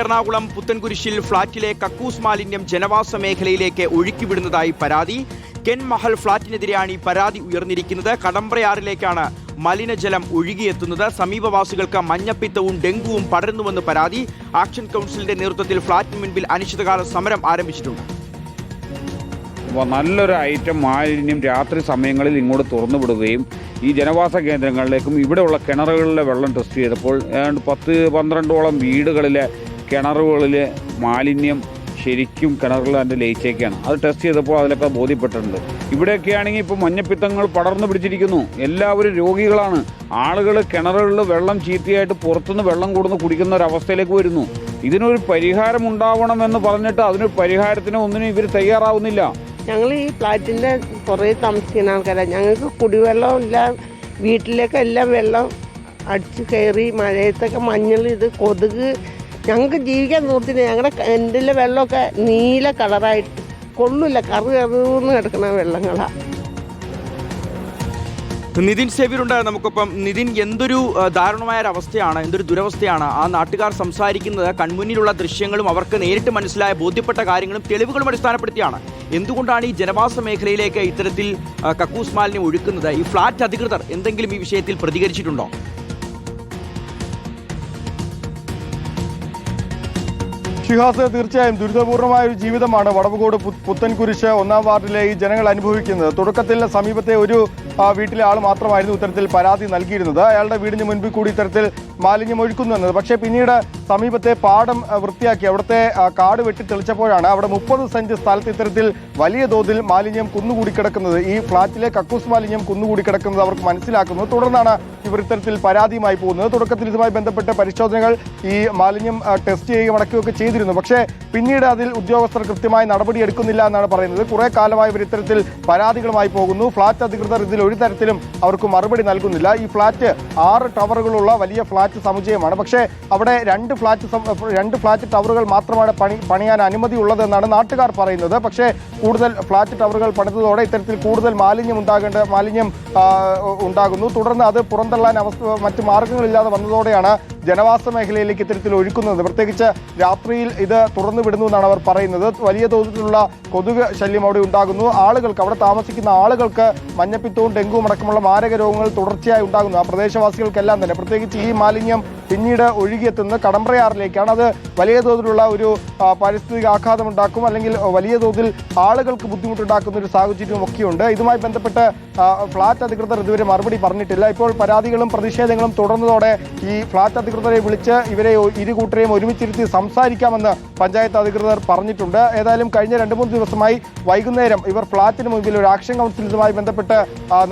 എറണാകുളം പുത്തൻകുരിശിൽ ഫ്ളാറ്റിലെ കക്കൂസ് മാലിന്യം ജനവാസ മേഖലയിലേക്ക് ഒഴുക്കിവിടുന്നതായി പരാതി. കെൻ മഹൽ ഫ്ളാറ്റിനെതിരെയാണ് ഈ പരാതി ഉയർന്നിരിക്കുന്നത്. കടമ്പ്രയാറിലേക്കാണ് മലിനജലം ഒഴുകിയെത്തുന്നത്. സമീപവാസികൾക്ക് മഞ്ഞപ്പിത്തവും ഡെങ്കുവും പടരുന്നുവെന്ന് പരാതി. ആക്ഷൻ കൗൺസിലിന്റെ നേതൃത്വത്തിൽ ഫ്ളാറ്റിന് മുൻപിൽ അനിശ്ചിതകാല സമരം ആരംഭിച്ചിട്ടുണ്ട്. നല്ലൊരു ഐറ്റം മാലിന്യം രാത്രി സമയങ്ങളിൽ ഇങ്ങോട്ട് തുറന്നു വിടുകയും ഈ ജനവാസ കേന്ദ്രങ്ങളിലേക്കും ഇവിടെയുള്ള കിണറുകളിലെ വെള്ളം ടെസ്റ്റ് ചെയ്തപ്പോൾ ഏതാണ്ട് 10-12ഓളം വീടുകളിലെ കിണറുകളിലെ മാലിന്യം ശരിക്കും കിണറുകൾ അതിൻ്റെ ലയിച്ചേക്കാണ്. അത് ടെസ്റ്റ് ചെയ്തപ്പോൾ അതിലൊക്കെ ബോധ്യപ്പെട്ടിട്ടുണ്ട്. ഇവിടെയൊക്കെയാണെങ്കിൽ ഇപ്പോൾ മഞ്ഞപ്പിത്തങ്ങൾ പടർന്നു പിടിച്ചിരിക്കുന്നു. എല്ലാവരും രോഗികളാണ്. ആളുകൾ കിണറുകളിൽ വെള്ളം ചീത്തയായിട്ട് പുറത്തുനിന്ന് വെള്ളം കൊടുന്ന് കുടിക്കുന്ന ഒരവസ്ഥയിലേക്ക് വരുന്നു. ഇതിനൊരു പരിഹാരം ഉണ്ടാവണമെന്ന് പറഞ്ഞിട്ട് അതിനൊരു പരിഹാരത്തിന് ഒന്നിനും ഇവർ തയ്യാറാവുന്നില്ല. ഞങ്ങൾ ഈ ഫ്ലാറ്റിൻ്റെ കുറേ താമസിക്കുന്ന ആൾക്കാരാണ്. ഞങ്ങൾക്ക് കുടിവെള്ളമില്ല. വീട്ടിലേക്കെല്ലാം വെള്ളം അടിച്ച് കയറി മഴയത്തൊക്കെ മഞ്ഞൾ ഇത് കൊതുക്. ഞങ്ങൾക്ക് ജീവിക്കാൻ നിർത്തില്ല. ഞങ്ങളുടെ എൻ്റെ വെള്ളമൊക്കെ നീല കളറായിട്ട് കൊള്ളില്ല. കറുകറുന്ന് കിടക്കുന്ന വെള്ളങ്ങളാണ്. നിതിൻ സേവ്യറുണ്ട് നമുക്കൊപ്പം. നിതിൻ, എന്തൊരു ദാരുണമായ ഒരവസ്ഥയാണ്, എന്തൊരു ദുരവസ്ഥയാണ്. ആ നാട്ടുകാർ സംസാരിക്കുന്നത് കൺമുന്നിലുള്ള ദൃശ്യങ്ങളും അവർക്ക് നേരിട്ട് മനസ്സിലായ ബോധ്യപ്പെട്ട കാര്യങ്ങളും തെളിവുകളും അടിസ്ഥാനപ്പെടുത്തിയാണ്. എന്തുകൊണ്ടാണ് ഈ ജനവാസ മേഖലയിലേക്ക് ഇത്തരത്തിൽ കക്കൂസ് മാലിന്യം ഒഴുക്കുന്നത്? ഈ ഫ്ളാറ്റ് അധികൃതർ എന്തെങ്കിലും ഈ വിഷയത്തിൽ പ്രതികരിച്ചിട്ടുണ്ടോ? ഷിഹാസ്, തീർച്ചയായും ദുരിതപൂർണമായ ഒരു ജീവിതമാണ് വടവുകോട് പുത്തൻകുരിശ് 1-ാം വാർഡിലെ ഈ ജനങ്ങൾ അനുഭവിക്കുന്നത്. തുടക്കത്തിൽ സമീപത്തെ ഒരു വീട്ടിലെ ആൾ മാത്രമായിരുന്നു ഇത്തരത്തിൽ പരാതി നൽകിയിരുന്നത്. അയാളുടെ വീടിന് മുൻപിൽ കൂടി ഇത്തരത്തിൽ മാലിന്യം ഒഴുക്കുന്നു എന്നത്. പക്ഷേ പിന്നീട് സമീപത്തെ പാടം വൃത്തിയാക്കി അവിടുത്തെ കാട് വെട്ടി തെളിച്ചപ്പോഴാണ് അവിടെ 30 സെന്റ് സ്ഥലത്ത് ഇത്തരത്തിൽ വലിയ തോതിൽ മാലിന്യം കുന്നുകൂടി കിടക്കുന്നത്, ഈ ഫ്ളാറ്റിലെ കക്കൂസ് മാലിന്യം കുന്നുകൂടി കിടക്കുന്നത് അവർക്ക് മനസ്സിലാക്കുന്നത്. തുടർന്നാണ് ഇവർ ഇത്തരത്തിൽ പരാതിയുമായി പോകുന്നത്. തുടക്കത്തിൽ ഇതുമായി ബന്ധപ്പെട്ട പരിശോധനകൾ ഈ മാലിന്യം ടെസ്റ്റ് ചെയ്യുകയും അടക്കുകയൊക്കെ ചെയ്തിരുന്നു. പക്ഷേ പിന്നീട് അതിൽ ഉദ്യോഗസ്ഥർ കൃത്യമായി നടപടിയെടുക്കുന്നില്ല എന്നാണ് പറയുന്നത്. കുറെ കാലമായി ഇവർ ഇത്തരത്തിൽ പരാതികളുമായി പോകുന്നു. ഫ്ളാറ്റ് അധികൃതർ ഇതിൽ ഒരു തരത്തിലും അവർക്ക് മറുപടി നൽകുന്നില്ല. ഈ ഫ്ളാറ്റ് 6 ടവറുകളുള്ള വലിയ ഫ്ളാറ്റ് സമുച്ചയമാണ്. പക്ഷേ അവിടെ 2 ഫ്ളാറ്റ് ടവറുകൾ മാത്രമാണ് പണിയാൻ അനുമതിയുള്ളതെന്നാണ് നാട്ടുകാർ പറയുന്നത്. പക്ഷേ കൂടുതൽ ഫ്ളാറ്റ് ടവറുകൾ പണിതതോടെ ഇത്തരത്തിൽ കൂടുതൽ മാലിന്യം ഉണ്ടാകുന്നു. തുടർന്ന് അത് പുറന്തള്ളാൻ മറ്റ് മാർഗങ്ങളില്ലാതെ വന്നതോടെയാണ് ജനവാസ മേഖലയിലേക്ക് ഇത്തരത്തിൽ ഒഴുക്കുന്നത്. പ്രത്യേകിച്ച് രാത്രിയിൽ ഇത് തുറന്നു വിടുന്നു എന്നാണ് അവർ പറയുന്നത്. വലിയ തോതിലുള്ള കൊതുക് ശല്യം അവിടെ ഉണ്ടാകുന്നു. ആളുകൾക്ക്, അവിടെ താമസിക്കുന്ന ആളുകൾക്ക് മഞ്ഞപ്പിത്തവും ഡെങ്കുവും അടക്കമുള്ള മാരക രോഗങ്ങൾ തുടർച്ചയായി ഉണ്ടാകുന്നു. ആ പ്രദേശവാസികൾക്കെല്ലാം തന്നെ. പ്രത്യേകിച്ച് ഈ മാലിന്യം പിന്നീട് ഒഴുകിയെത്തുന്നത് കടമ്പ്രയാറിലേക്കാണ്. അത് വലിയ തോതിലുള്ള ഒരു പാരിസ്ഥിതിക ആഘാതമുണ്ടാക്കും, അല്ലെങ്കിൽ വലിയ തോതിൽ ആളുകൾക്ക് ബുദ്ധിമുട്ടുണ്ടാക്കുന്ന ഒരു സാഹചര്യവും ഒക്കെയുണ്ട്. ഇതുമായി ബന്ധപ്പെട്ട് ഫ്ളാറ്റ് അധികൃതർ ഇതുവരെ മറുപടി പറഞ്ഞിട്ടില്ല. ഇപ്പോൾ പരാതികളും പ്രതിഷേധങ്ങളും തുടർന്നതോടെ ഈ ഫ്ളാറ്റ് അധികൃതരെ വിളിച്ച് ഇവരെ ഇരുകൂട്ടരെയും ഒരുമിച്ചിരുത്തി സംസാരിക്കാമെന്ന് പഞ്ചായത്ത് അധികൃതർ പറഞ്ഞിട്ടുണ്ട്. ഏതായാലും കഴിഞ്ഞ 2-3 ദിവസമായി വൈകുന്നേരം ഇവർ ഫ്ളാറ്റിന് മുൻപിൽ ഒരു ആക്ഷൻ കൗൺസിൽ ഇതുമായി ബന്ധപ്പെട്ട്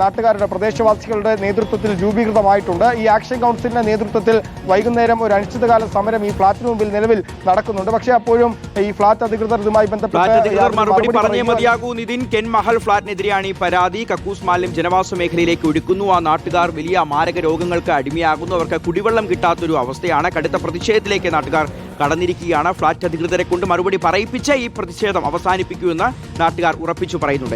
നാട്ടുകാരുടെ, പ്രദേശവാസികളുടെ നേതൃത്വത്തിൽ രൂപീകൃതമായിട്ടുണ്ട്. ഈ ആക്ഷൻ കൗൺസിലിന്റെ നേതൃത്വത്തിൽ വൈകുന്നേരം ഒരു അനിശ്ചിതകാല സമരം ഈ ഫ്ളാറ്റിന് മുമ്പിൽ നിലവിൽ നടക്കുന്നുണ്ട്. പക്ഷേ അപ്പോഴും ഈ ഫ്ളാറ്റ് അധികൃതർ ഇതുമായി ബന്ധപ്പെട്ട് മറുപടി പറഞ്ഞേ മതിയാകൂ. നിതിൻ, കെൻ മഹൽ ഫ്ളാറ്റിനെതിരെയാണ് ഈ പരാതി. കക്കൂസ് മാലിന്യം ജനവാസ മേഖലയിലേക്ക് ഒഴുക്കുന്നു. ആ നാട്ടുകാർ വലിയ മാരക രോഗങ്ങൾക്ക് അടിമയാകുന്നു. അവർക്ക് കുടിവെള്ളം കിട്ടാത്തൊരു അവസ്ഥയാണ്. കടുത്ത പ്രതിഷേധത്തിലേക്ക് നാട്ടുകാർ കടന്നിരിക്കുകയാണ്. ഫ്ളാറ്റ് അധികൃതരെ കൊണ്ട് മറുപടി പറയിപ്പിച്ച് ഈ പ്രതിഷേധം അവസാനിപ്പിക്കുമെന്ന് നാട്ടുകാർ ഉറപ്പിച്ചു പറയുന്നുണ്ട്.